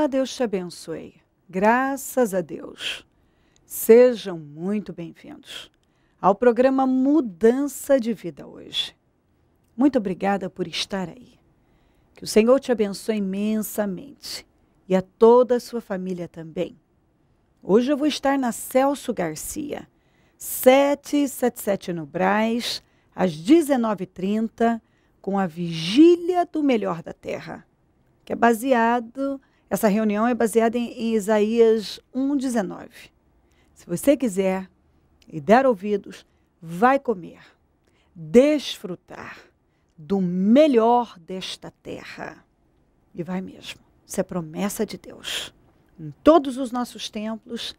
Olá, Deus te abençoe. Graças a Deus. Sejam muito bem-vindos ao programa Mudança de Vida hoje. Muito obrigada por estar aí. Que o Senhor te abençoe imensamente e a toda a sua família também. Hoje eu vou estar na Celso Garcia, 777 no Brás, às 19h30, com a Vigília do Melhor da Terra, que é essa reunião é baseada em Isaías 1:19. Se você quiser e der ouvidos, vai comer, desfrutar do melhor desta terra. E vai mesmo. Isso é promessa de Deus. Em todos os nossos templos,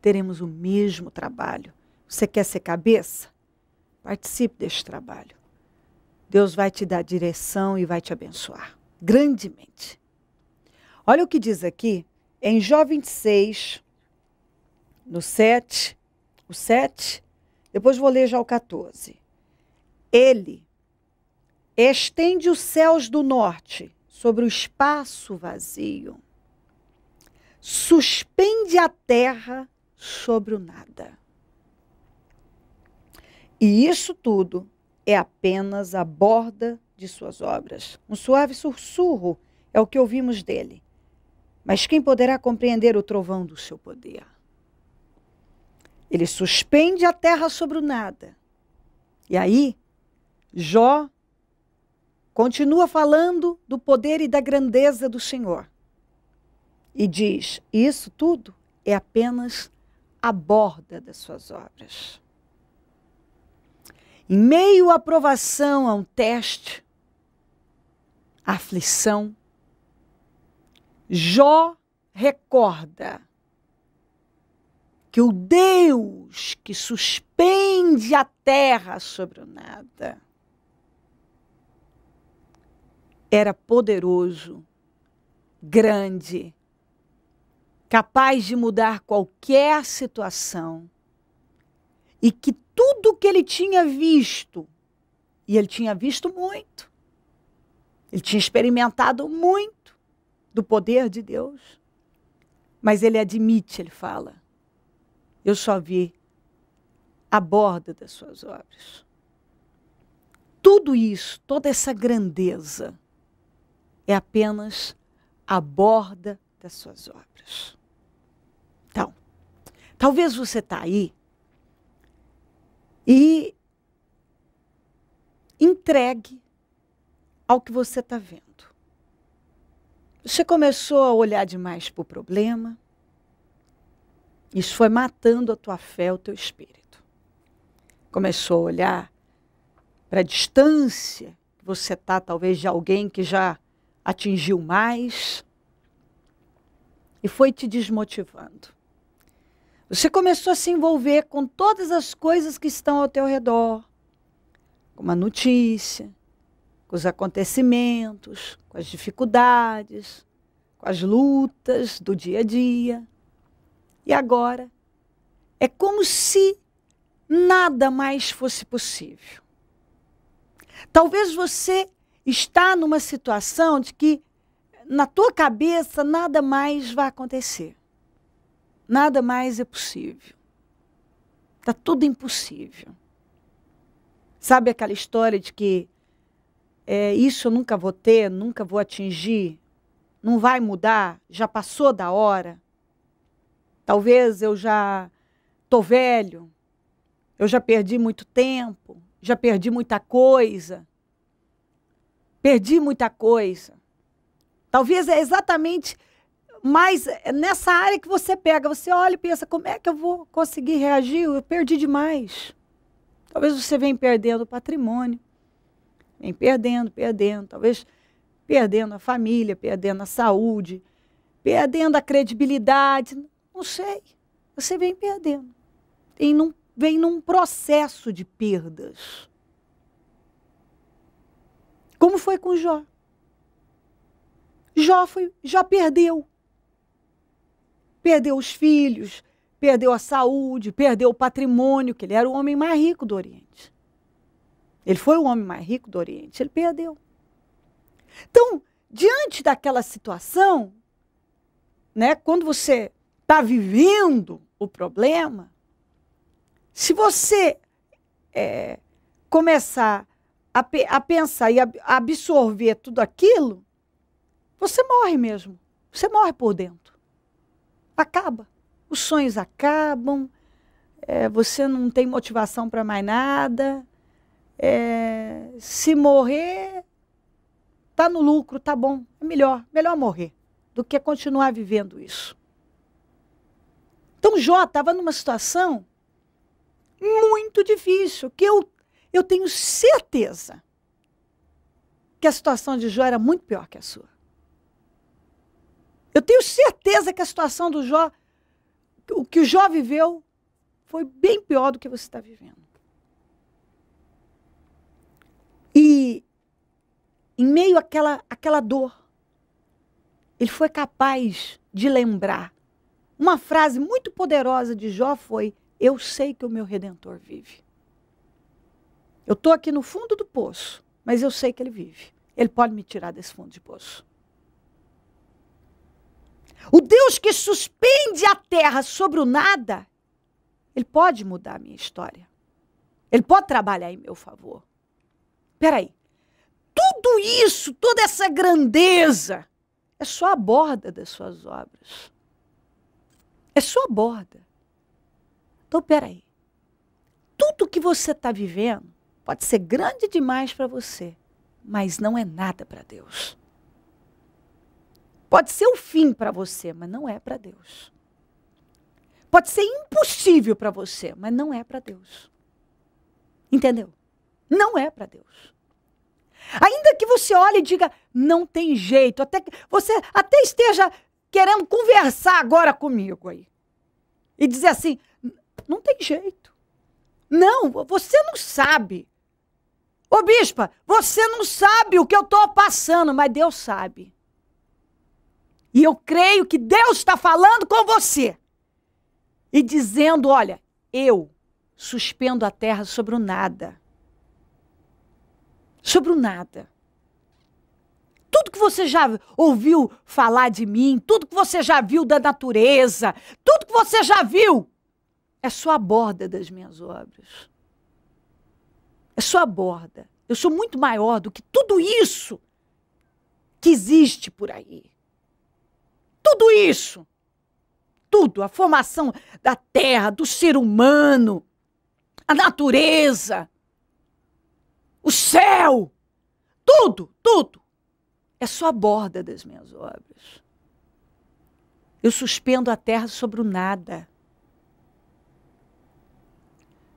teremos o mesmo trabalho. Você quer ser cabeça? Participe deste trabalho. Deus vai te dar direção e vai te abençoar grandemente. Olha o que diz aqui, em Jó 26, no 7, o 7, depois vou ler já o 14. Ele estende os céus do norte sobre o espaço vazio, suspende a terra sobre o nada. E isso tudo é apenas a borda de suas obras. Um suave sussurro é o que ouvimos dele. Mas quem poderá compreender o trovão do seu poder? Ele suspende a terra sobre o nada. E aí, Jó continua falando do poder e da grandeza do Senhor. E diz, isso tudo é apenas a borda das suas obras. Em meio à provação, a um teste, à aflição, Jó recorda que o Deus que suspende a terra sobre o nada era poderoso, grande, capaz de mudar qualquer situação e que tudo que ele tinha visto, e ele tinha visto muito, ele tinha experimentado muito do poder de Deus, mas ele admite, ele fala, eu só vi a borda das suas obras. Tudo isso, toda essa grandeza, é apenas a borda das suas obras. Então, talvez você está aí e entregue ao que você está vendo. Você começou a olhar demais para o problema. Isso foi matando a tua fé, o teu espírito. Começou a olhar para a distância que você está, talvez, de alguém que já atingiu mais. E foi te desmotivando. Você começou a se envolver com todas as coisas que estão ao teu redor. Com a notícia, com os acontecimentos, com as dificuldades, com as lutas do dia a dia. E agora, é como se nada mais fosse possível. Talvez você está numa situação de que na tua cabeça nada mais vai acontecer. Nada mais é possível. Está tudo impossível. Sabe aquela história de que isso eu nunca vou ter, nunca vou atingir, não vai mudar, já passou da hora? Talvez eu já estou velho, eu já perdi muito tempo, já perdi muita coisa. Perdi muita coisa. Talvez é exatamente mais nessa área que você pega. Você olha e pensa, como é que eu vou conseguir reagir? Eu perdi demais. Talvez você venha perdendo o patrimônio. Vem perdendo. Talvez perdendo a família, perdendo a saúde, perdendo a credibilidade. Não sei. Você vem perdendo. Vem num processo de perdas. Como foi com Jó? Jó perdeu. Perdeu os filhos, perdeu a saúde, perdeu o patrimônio, que ele era o homem mais rico do Oriente. Ele foi o homem mais rico do Oriente, ele perdeu. Então, diante daquela situação, né, quando você está vivendo o problema, se você começar a pensar e a absorver tudo aquilo, você morre mesmo. Você morre por dentro. Acaba. Os sonhos acabam, você não tem motivação para mais nada. Se morrer, tá no lucro, tá bom. É melhor morrer do que continuar vivendo isso. Então Jó estava numa situação muito difícil, que eu tenho certeza que a situação de Jó era muito pior que a sua. Eu tenho certeza que a situação do Jó, o que o Jó viveu, foi bem pior do que você está vivendo. E em meio àquela dor, ele foi capaz de lembrar. Uma frase muito poderosa de Jó foi: eu sei que o meu Redentor vive. Eu estou aqui no fundo do poço, mas eu sei que ele vive. Ele pode me tirar desse fundo de poço. O Deus que suspende a terra sobre o nada, ele pode mudar a minha história. Ele pode trabalhar em meu favor. Espera aí. Tudo isso, toda essa grandeza, é só a borda das suas obras. É só a borda. Então, espera aí. Tudo que você está vivendo pode ser grande demais para você, mas não é nada para Deus. Pode ser o fim para você, mas não é para Deus. Pode ser impossível para você, mas não é para Deus. Entendeu? Não é para Deus. Ainda que você olhe e diga, não tem jeito, até que você até esteja querendo conversar agora comigo aí. E dizer assim, não tem jeito. Não, você não sabe. Ô bispa, você não sabe o que eu estou passando, mas Deus sabe. E eu creio que Deus está falando com você. E dizendo, olha, eu suspendo a terra sobre o nada. Sobre o nada. Tudo que você já ouviu falar de mim, tudo que você já viu da natureza, tudo que você já viu, é só a borda das minhas obras. É só a borda. Eu sou muito maior do que tudo isso que existe por aí. Tudo isso. Tudo. A formação da terra, do ser humano, a natureza, o céu, tudo, tudo. É só a borda das minhas obras. Eu suspendo a terra sobre o nada.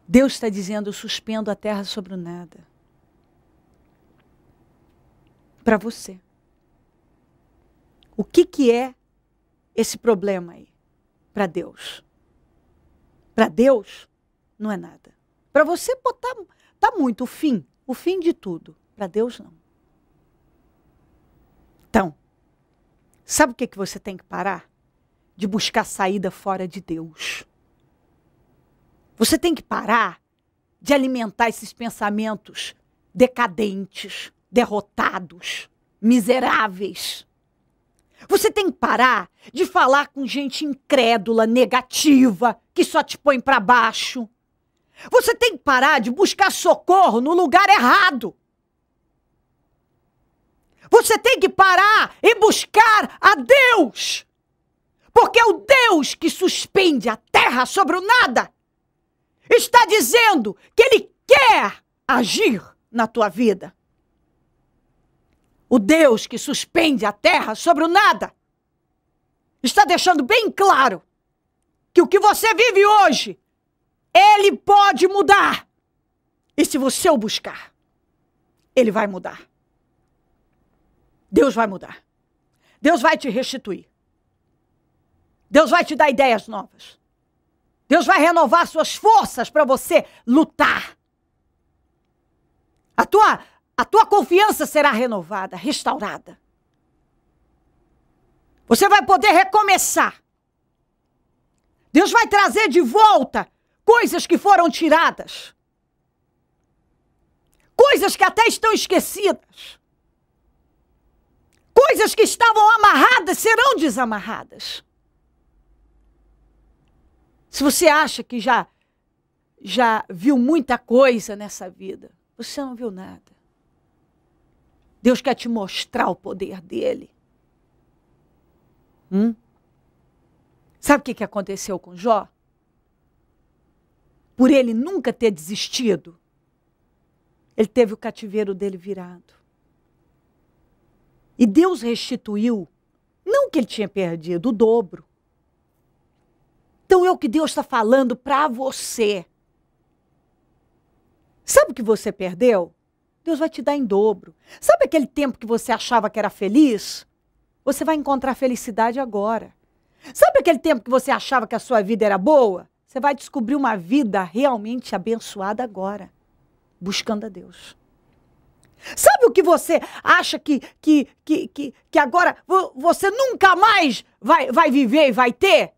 Deus está dizendo, eu suspendo a terra sobre o nada. Para você. O que é esse problema aí? Para Deus. Para Deus, não é nada. Para você, tá muito o fim de tudo. Para Deus, não. Então, sabe o que você tem que parar? De buscar saída fora de Deus. Você tem que parar de alimentar esses pensamentos decadentes, derrotados, miseráveis. Você tem que parar de falar com gente incrédula, negativa, que só te põe para baixo. Você tem que parar de buscar socorro no lugar errado. Você tem que parar e buscar a Deus. Porque é o Deus que suspende a terra sobre o nada. Está dizendo que Ele quer agir na tua vida. O Deus que suspende a terra sobre o nada está deixando bem claro que o que você vive hoje, Ele pode mudar. E se você o buscar, Ele vai mudar. Deus vai mudar. Deus vai te restituir. Deus vai te dar ideias novas. Deus vai renovar suas forças para você lutar. A tua confiança será renovada, restaurada. Você vai poder recomeçar. Deus vai trazer de volta coisas que foram tiradas. Coisas que até estão esquecidas. Coisas coisas que estavam amarradas serão desamarradas. Se você acha que já viu muita coisa nessa vida, você não viu nada. Deus quer te mostrar o poder dele. Sabe o que aconteceu com Jó? Por ele nunca ter desistido, ele teve o cativeiro dele virado. E Deus restituiu, não o que ele tinha perdido, o dobro. Então é o que Deus está falando para você. Sabe o que você perdeu? Deus vai te dar em dobro. Sabe aquele tempo que você achava que era feliz? Você vai encontrar felicidade agora. Sabe aquele tempo que você achava que a sua vida era boa? Você vai descobrir uma vida realmente abençoada agora, buscando a Deus. Sabe o que você acha que agora você nunca mais vai viver e vai ter?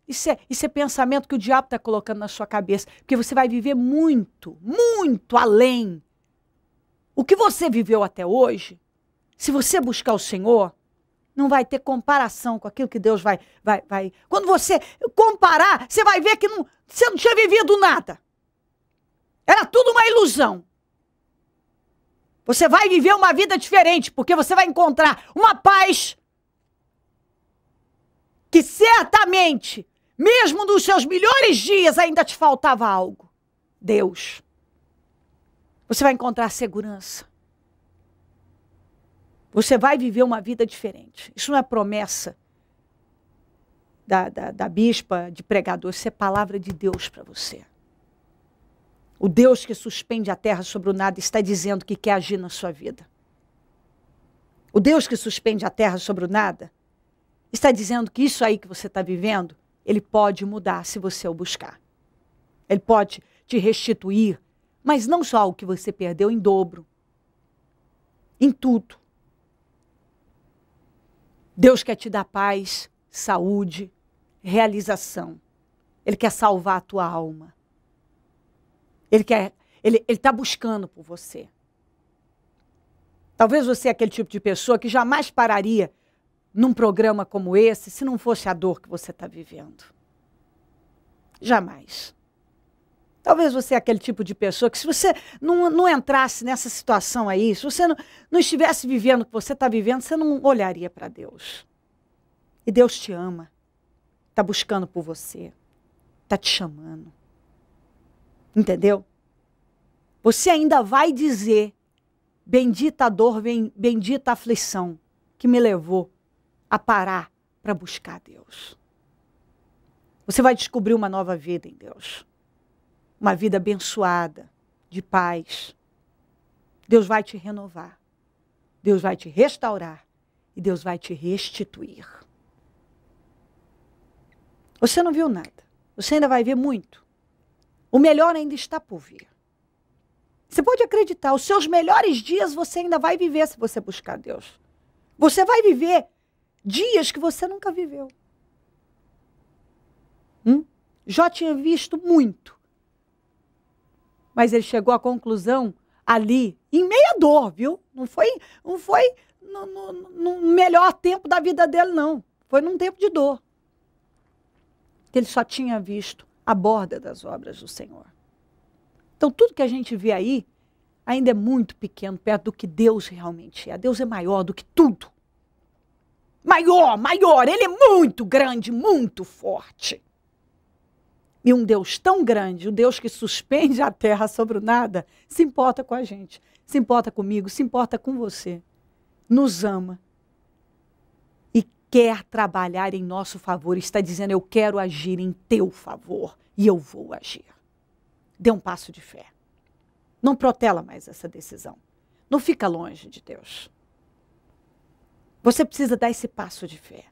Isso é pensamento que o diabo está colocando na sua cabeça. Porque você vai viver muito, muito além. O que você viveu até hoje, se você buscar o Senhor, não vai ter comparação com aquilo que Deus vai. Quando você comparar, você vai ver que você não tinha vivido nada. Era tudo uma ilusão. Você vai viver uma vida diferente, porque você vai encontrar uma paz que certamente, mesmo nos seus melhores dias, ainda te faltava algo. Deus. Você vai encontrar segurança. Você vai viver uma vida diferente. Isso não é promessa da bispa, de pregador. Isso é palavra de Deus para você. O Deus que suspende a terra sobre o nada está dizendo que quer agir na sua vida. O Deus que suspende a terra sobre o nada está dizendo que isso aí que você está vivendo, ele pode mudar se você o buscar. Ele pode te restituir, mas não só o que você perdeu em dobro. Em tudo. Deus quer te dar paz, saúde, realização. Ele quer salvar a tua alma. Ele está buscando por você. Talvez você é aquele tipo de pessoa que jamais pararia num programa como esse se não fosse a dor que você está vivendo. Jamais. Talvez você é aquele tipo de pessoa que se você não entrasse nessa situação aí, se você não estivesse vivendo o que você está vivendo, você não olharia para Deus. E Deus te ama. Está buscando por você. Está te chamando. Entendeu? Você ainda vai dizer, bendita a dor, bendita a aflição que me levou a parar para buscar Deus. Você vai descobrir uma nova vida em Deus. Uma vida abençoada, de paz. Deus vai te renovar. Deus vai te restaurar. E Deus vai te restituir. Você não viu nada. Você ainda vai ver muito. O melhor ainda está por vir. Você pode acreditar, os seus melhores dias você ainda vai viver se você buscar Deus. Você vai viver dias que você nunca viveu. Jó tinha visto muito. Mas ele chegou à conclusão ali, em meia dor, viu? Não foi no melhor tempo da vida dele, não. Foi num tempo de dor. Que ele só tinha visto a borda das obras do Senhor. Então, tudo que a gente vê aí ainda é muito pequeno perto do que Deus realmente é. Deus é maior do que tudo. Maior. Ele é muito grande, muito forte. E um Deus tão grande, um Deus que suspende a terra sobre o nada, se importa com a gente, se importa comigo, se importa com você. Nos ama. E quer trabalhar em nosso favor. Está dizendo, eu quero agir em teu favor. E eu vou agir. Dê um passo de fé. Não protela mais essa decisão. Não fica longe de Deus. Você precisa dar esse passo de fé.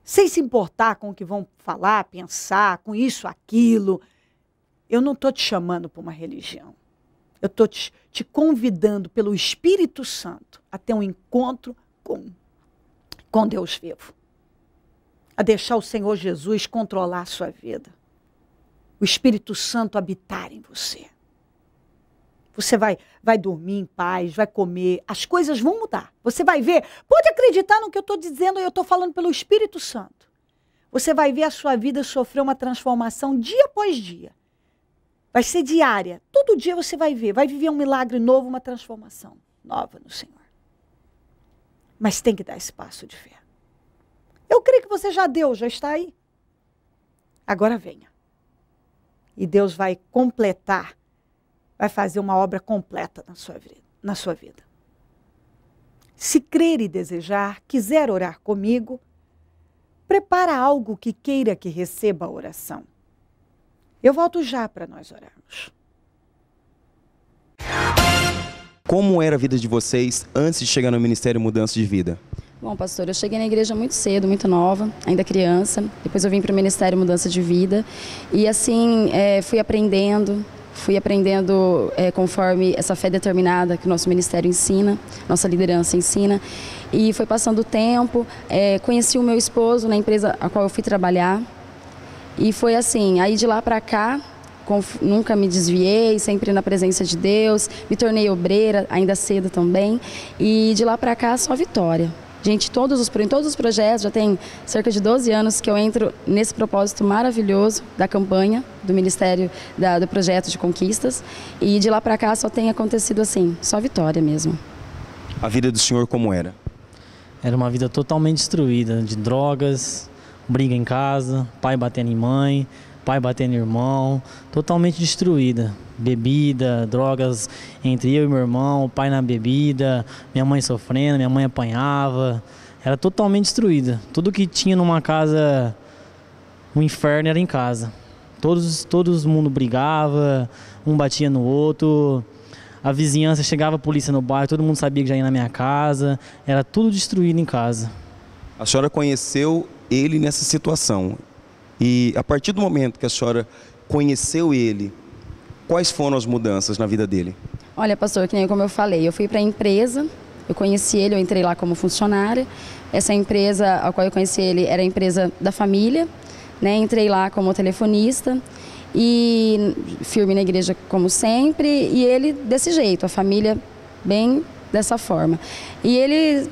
Sem se importar com o que vão falar, pensar, com isso, aquilo. Eu não estou te chamando para uma religião. Eu estou te convidando pelo Espírito Santo a ter um encontro com Deus vivo. A deixar o Senhor Jesus controlar a sua vida. O Espírito Santo habitar em você. Você vai dormir em paz, vai comer, as coisas vão mudar. Você vai ver, pode acreditar no que eu estou dizendo, eu estou falando pelo Espírito Santo. Você vai ver a sua vida sofrer uma transformação dia após dia. Vai ser diária. Todo dia você vai viver um milagre novo, uma transformação nova no Senhor. Mas tem que dar esse passo de fé. Eu creio que você já deu, já está aí. Agora venha. E Deus vai completar, vai fazer uma obra completa na sua vida. Se crer e desejar, quiser orar comigo, prepara algo que queira que receba a oração. Eu volto já para nós orarmos. Como era a vida de vocês antes de chegar no Ministério Mudança de Vida? Bom, pastor, eu cheguei na igreja muito cedo, muito nova, ainda criança. Depois eu vim para o Ministério Mudança de Vida. E assim, fui aprendendo conforme essa fé determinada que o nosso ministério ensina, nossa liderança ensina. E foi passando o tempo, conheci o meu esposo na empresa a qual eu fui trabalhar. E foi assim, aí de lá para cá, nunca me desviei, sempre na presença de Deus, me tornei obreira, ainda cedo também. E de lá para cá, só vitória. Gente, em todos os projetos, já tem cerca de 12 anos que eu entro nesse propósito maravilhoso da campanha, do Ministério, do Projeto de Conquistas. E de lá para cá só tem acontecido assim, só vitória mesmo. A vida do senhor como era? Era uma vida totalmente destruída, de drogas, briga em casa, pai batendo em mãe, pai batendo em irmão, totalmente destruída. Bebida, drogas entre eu e meu irmão, o pai na bebida, minha mãe sofrendo, minha mãe apanhava. Era totalmente destruída. Tudo que tinha numa casa, o inferno era em casa. Todo mundo brigava, um batia no outro. A vizinhança, chegava a polícia no bairro, todo mundo sabia que já ia na minha casa. Era tudo destruído em casa. A senhora conheceu ele nessa situação. E a partir do momento que a senhora conheceu ele, quais foram as mudanças na vida dele? Olha, pastor, que nem como eu falei, eu fui para a empresa, eu conheci ele, eu entrei lá como funcionária. Essa empresa a qual eu conheci ele era a empresa da família, né? Entrei lá como telefonista e firme na igreja como sempre, e ele desse jeito, a família bem dessa forma. E ele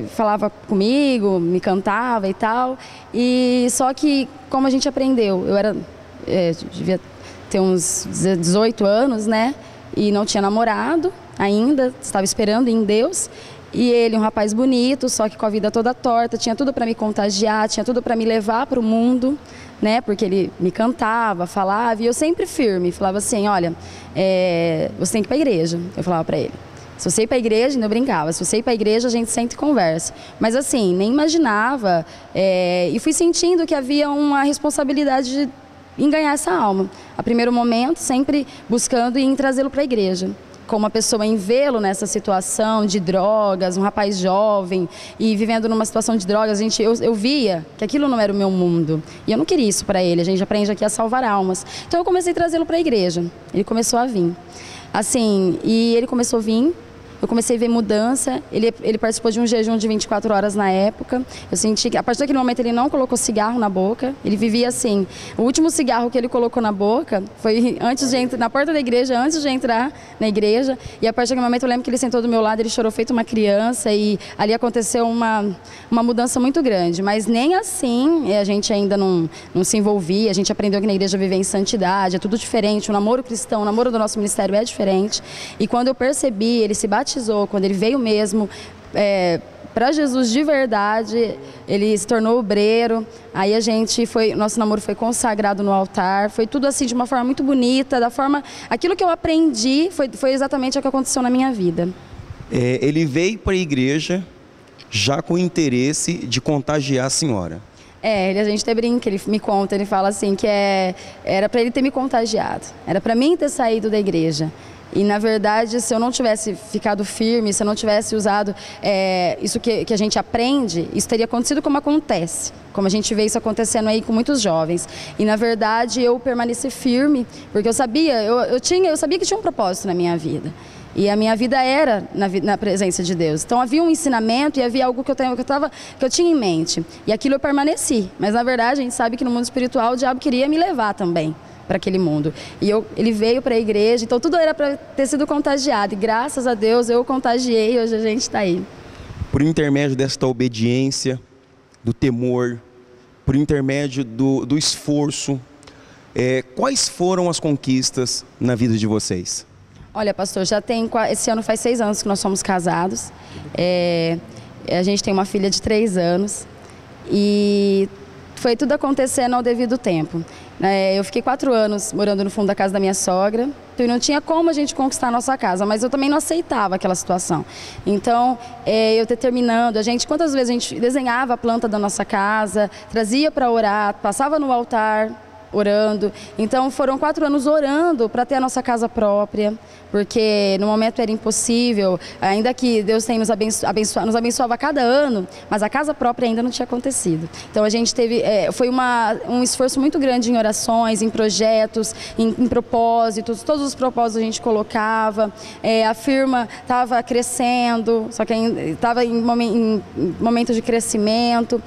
falava comigo, me cantava e tal, e só que como a gente aprendeu, eu era, devia ter uns 18 anos, né, e não tinha namorado ainda, estava esperando em Deus, e ele, um rapaz bonito, só que com a vida toda torta, tinha tudo para me contagiar, tinha tudo para me levar para o mundo, né, porque ele me cantava, falava, e eu sempre firme, falava assim, olha, você tem que ir para a igreja, eu falava para ele. Se você ir para a igreja, ainda eu brincava, se você ir para a igreja, a gente senta e conversa. Mas assim, nem imaginava, e fui sentindo que havia uma responsabilidade em ganhar essa alma. A primeiro momento, sempre buscando em trazê-lo para a igreja. Como uma pessoa em vê-lo nessa situação de drogas, um rapaz jovem e vivendo numa situação de drogas, eu via que aquilo não era o meu mundo. E eu não queria isso para ele, a gente aprende aqui a salvar almas. Então eu comecei a trazê-lo para a igreja, ele começou a vir. Assim, e ele começou a vir. Eu comecei a ver mudança, ele participou de um jejum de 24 horas na época. Eu senti que a partir daquele momento ele não colocou cigarro na boca, ele vivia assim. O último cigarro que ele colocou na boca foi na porta da igreja, antes de entrar na igreja. E a partir daquele momento eu lembro que ele sentou do meu lado, ele chorou feito uma criança e ali aconteceu uma mudança muito grande. Mas nem assim a gente ainda não se envolvia, a gente aprendeu que na igreja viver em santidade, é tudo diferente. O namoro cristão, o namoro do nosso ministério é diferente. E quando eu percebi, ele se batizou, quando ele veio mesmo para Jesus de verdade, ele se tornou obreiro, aí nosso namoro foi consagrado no altar, foi tudo assim de uma forma muito bonita, aquilo que eu aprendi foi exatamente o que aconteceu na minha vida. Ele veio para a igreja já com o interesse de contagiar a senhora. A gente até brinca, ele me conta, ele fala assim que era para ele ter me contagiado, era para mim ter saído da igreja. E, na verdade, se eu não tivesse ficado firme, se eu não tivesse usado isso que a gente aprende, isso teria acontecido como acontece, como a gente vê isso acontecendo aí com muitos jovens. E, na verdade, eu permaneci firme, porque eu sabia que tinha um propósito na minha vida. E a minha vida era na presença de Deus. Então havia um ensinamento e havia algo que eu tinha em mente. E aquilo eu permaneci. Mas, na verdade, a gente sabe que no mundo espiritual o diabo queria me levar também para aquele mundo. E ele veio para a igreja, então tudo era para ter sido contagiado. E graças a Deus eu contagiei, hoje a gente está aí. Por intermédio desta obediência, do temor, por intermédio do esforço, quais foram as conquistas na vida de vocês? Olha, pastor, esse ano faz 6 anos que nós somos casados. A gente tem uma filha de 3 anos e foi tudo acontecendo ao devido tempo. Eu fiquei 4 anos morando no fundo da casa da minha sogra, então não tinha como a gente conquistar a nossa casa, mas eu também não aceitava aquela situação. Então, eu determinando, quantas vezes a gente desenhava a planta da nossa casa, trazia para orar, passava no altar, orando. Então foram 4 anos orando para ter a nossa casa própria, porque no momento era impossível, ainda que Deus tenha nos abençoava cada ano, mas a casa própria ainda não tinha acontecido. Então a gente teve, foi um esforço muito grande em orações, em projetos, em propósitos, todos os propósitos a gente colocava, a firma estava crescendo, só que estava em momento de crescimento,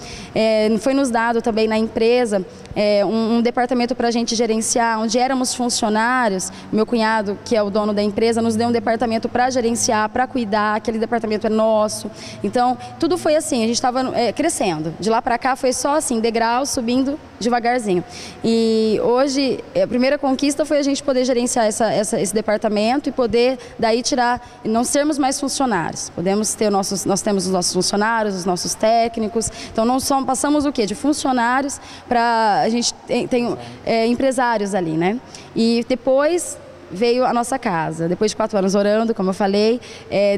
foi nos dado também na empresa um departamento para a gente gerenciar, onde éramos funcionários. Meu cunhado, que é o dono da empresa, nos deu um departamento para gerenciar, para cuidar, aquele departamento é nosso. Então, tudo foi assim, a gente estava crescendo. De lá para cá foi só assim, degrau, subindo devagarzinho. E hoje, a primeira conquista foi a gente poder gerenciar esse departamento e poder daí não sermos mais funcionários. Nós temos os nossos funcionários, os nossos técnicos. Então, passamos o quê? De funcionários para a gente tem empresários ali, né? E depois veio a nossa casa. Depois de 4 anos orando, como eu falei,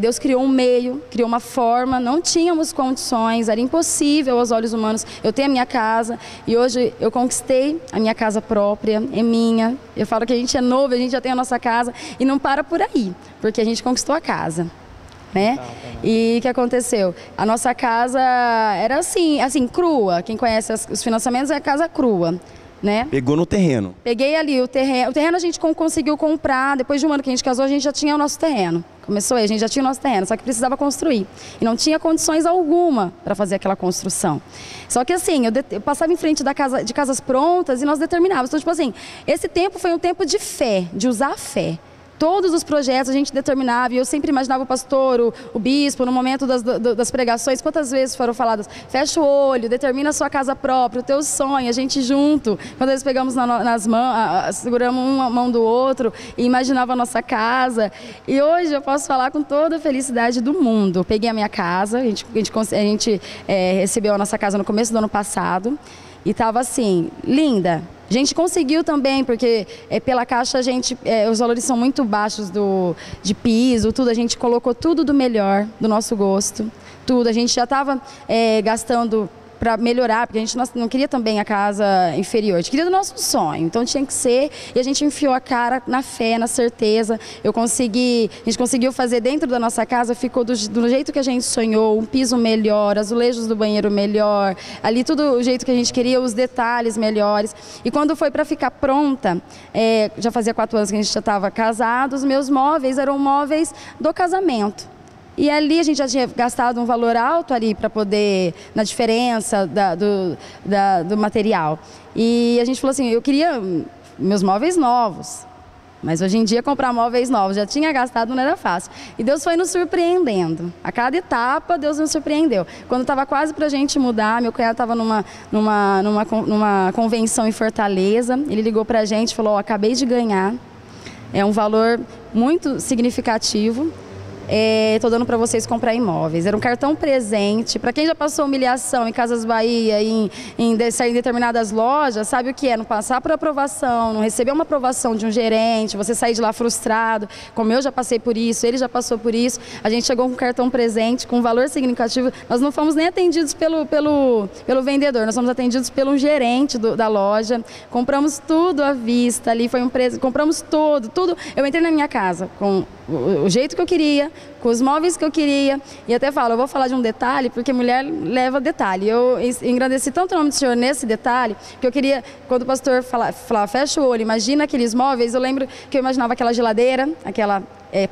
Deus criou um meio, criou uma forma, não tínhamos condições, era impossível aos olhos humanos eu ter a minha casa, e hoje eu conquistei a minha casa própria, é minha. Eu falo que a gente é novo, a gente já tem a nossa casa, e não para por aí, porque a gente conquistou a casa. Né? E o que aconteceu? A nossa casa era assim, crua. Quem conhece os financiamentos é a casa crua, né? Pegou no terreno. Peguei ali o terreno. O terreno a gente conseguiu comprar. Depois de um ano que a gente casou, a gente já tinha o nosso terreno. Começou aí, a gente já tinha o nosso terreno, só que precisava construir. E não tinha condições alguma para fazer aquela construção. Só que assim, eu passava em frente de casas prontas e nós determinávamos. Então, tipo assim, esse tempo foi um tempo de fé, de usar a fé. Todos os projetos a gente determinava, e eu sempre imaginava o pastor, o bispo, no momento das pregações, quantas vezes foram faladas: fecha o olho, determina a sua casa própria, o teu sonho, a gente junto. Quando nós pegamos nas mãos, seguramos uma mão do outro e imaginava a nossa casa. E hoje eu posso falar com toda a felicidade do mundo. Peguei a minha casa, a gente recebeu a nossa casa no começo do ano passado, e estava assim, linda. A gente conseguiu também, porque pela Caixa os valores são muito baixos de piso, tudo. A gente colocou tudo do melhor, do nosso gosto, tudo. A gente já estava gastando para melhorar, porque a gente não queria também a casa inferior, a gente queria do nosso sonho, então tinha que ser, e a gente enfiou a cara na fé, na certeza. A gente conseguiu fazer dentro da nossa casa, ficou do jeito que a gente sonhou, um piso melhor, azulejos do banheiro melhor, ali tudo o jeito que a gente queria, os detalhes melhores. E quando foi para ficar pronta, já fazia 4 anos que a gente já estava casado, os meus móveis eram móveis do casamento. E ali a gente já tinha gastado um valor alto ali para poder, na diferença do material. E a gente falou assim, eu queria meus móveis novos, mas hoje em dia comprar móveis novos, já tinha gastado, não era fácil. E Deus foi nos surpreendendo. A cada etapa, Deus nos surpreendeu. Quando estava quase para a gente mudar, meu cunhado estava numa convenção em Fortaleza, ele ligou para a gente e falou: acabei de ganhar, é um valor muito significativo. Estou dando para vocês comprar imóveis. Era um cartão presente. Para quem já passou humilhação em Casas Bahia, em determinadas lojas, sabe o que é? Não passar por aprovação, não receber uma aprovação de um gerente, você sair de lá frustrado. Como eu já passei por isso, ele já passou por isso. A gente chegou com um cartão presente, com um valor significativo. Nós não fomos nem atendidos pelo vendedor, nós fomos atendidos pelo gerente da loja. Compramos tudo à vista, ali foi um preço, compramos tudo. Eu entrei na minha casa com o jeito que eu queria, com os móveis que eu queria, e até falo, eu vou falar de um detalhe, porque mulher leva detalhe. Eu engrandeci tanto o nome do Senhor nesse detalhe, que eu queria, quando o pastor falava, fecha o olho, imagina aqueles móveis, eu lembro que eu imaginava aquela geladeira, aquela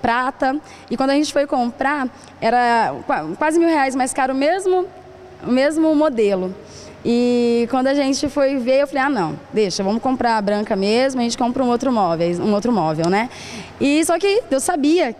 prata, e quando a gente foi comprar, era quase R$1.000 mais caro o mesmo modelo. E quando a gente foi ver, eu falei, ah não, deixa, vamos comprar a branca mesmo, a gente compra um outro móvel, né? E só que Deus sabia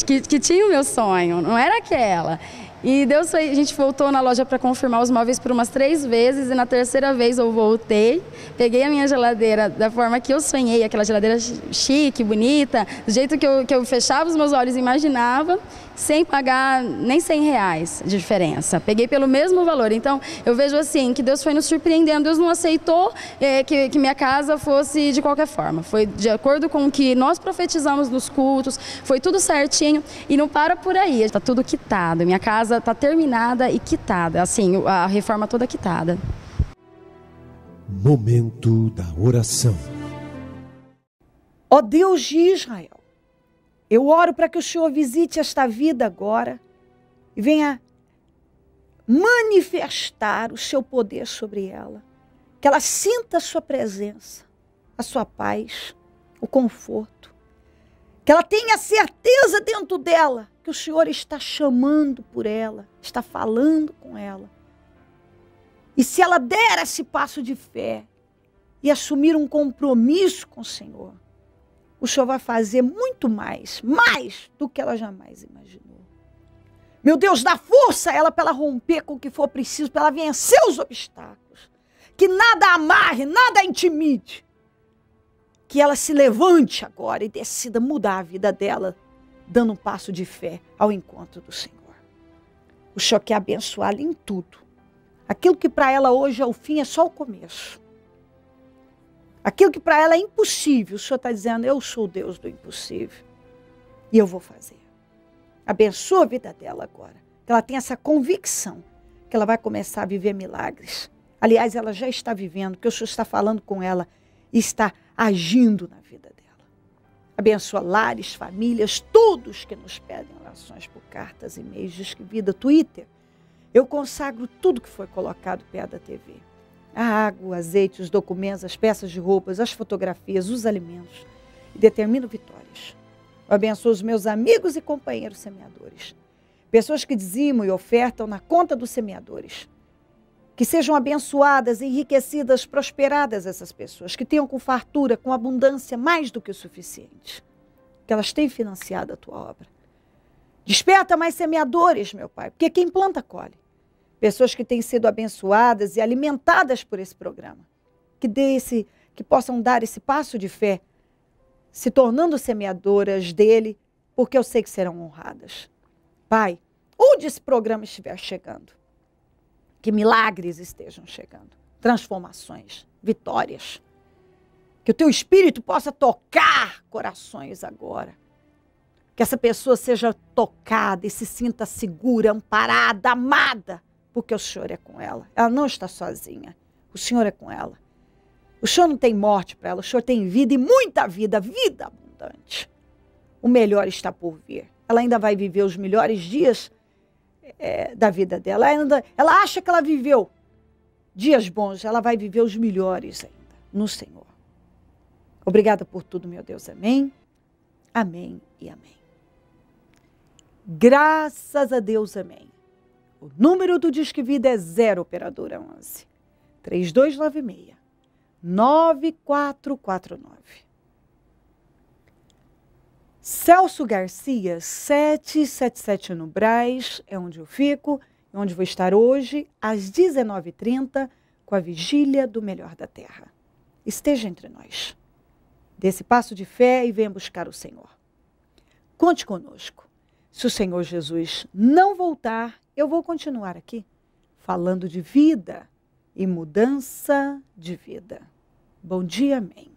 que tinha o meu sonho, não era aquela. E a gente voltou na loja para confirmar os móveis por umas 3 vezes e na terceira vez eu voltei, peguei a minha geladeira da forma que eu sonhei, aquela geladeira chique, bonita, do jeito que eu fechava os meus olhos e imaginava, sem pagar nem R$100 de diferença. Peguei pelo mesmo valor. Então, eu vejo assim, que Deus foi nos surpreendendo. Deus não aceitou que minha casa fosse de qualquer forma. Foi de acordo com o que nós profetizamos nos cultos, foi tudo certinho e não para por aí. Está tudo quitado. Minha casa está terminada e quitada. Assim, a reforma toda quitada. Momento da oração. Ó Deus de Israel, eu oro para que o Senhor visite esta vida agora e venha manifestar o seu poder sobre ela. Que ela sinta a sua presença, a sua paz, o conforto. Que ela tenha certeza dentro dela que o Senhor está chamando por ela, está falando com ela. E se ela der esse passo de fé e assumir um compromisso com o Senhor, o Senhor vai fazer muito mais do que ela jamais imaginou. Meu Deus, dá força a ela para ela romper com o que for preciso, para ela vencer os obstáculos. Que nada amarre, nada intimide. Que ela se levante agora e decida mudar a vida dela, dando um passo de fé ao encontro do Senhor. O Senhor quer abençoá-la em tudo. Aquilo que para ela hoje é o fim, é só o começo. Aquilo que para ela é impossível, o Senhor está dizendo, eu sou o Deus do impossível. E eu vou fazer. Abençoa a vida dela agora. Que ela tenha essa convicção que ela vai começar a viver milagres. Aliás, ela já está vivendo, porque o Senhor está falando com ela e está agindo na vida dela. Abençoa lares, famílias, todos que nos pedem orações por cartas, e-mails, Disque Vida, Twitter. Eu consagro tudo que foi colocado perto da TV. A água, o azeite, os documentos, as peças de roupas, as fotografias, os alimentos. E determino vitórias. Eu abençoo os meus amigos e companheiros semeadores. Pessoas que dizimam e ofertam na conta dos semeadores. Que sejam abençoadas, enriquecidas, prosperadas essas pessoas. Que tenham com fartura, com abundância, mais do que o suficiente. Que elas tenham financiado a tua obra. Desperta mais semeadores, meu Pai, porque quem planta, colhe. Pessoas que têm sido abençoadas e alimentadas por esse programa. Que possam dar esse passo de fé, se tornando semeadoras dele, porque eu sei que serão honradas. Pai, onde esse programa estiver chegando, que milagres estejam chegando, transformações, vitórias. Que o teu Espírito possa tocar corações agora. Que essa pessoa seja tocada e se sinta segura, amparada, amada, porque o Senhor é com ela. Ela não está sozinha. O Senhor é com ela. O Senhor não tem morte para ela. O Senhor tem vida e muita vida, vida abundante. O melhor está por vir. Ela ainda vai viver os melhores dias da vida dela. Ela acha que ela viveu dias bons. Ela vai viver os melhores ainda no Senhor. Obrigada por tudo, meu Deus. Amém. Amém e amém. Graças a Deus, amém. O número do Disque Vida é 0 operadora 11 3296 9449. Celso Garcia, 777 no Brás, é onde eu fico, é onde vou estar hoje, às 19h30, com a Vigília do Melhor da Terra. Esteja entre nós. Dê esse passo de fé e venha buscar o Senhor. Conte conosco. Se o Senhor Jesus não voltar, eu vou continuar aqui, falando de vida e mudança de vida. Bom dia, amém.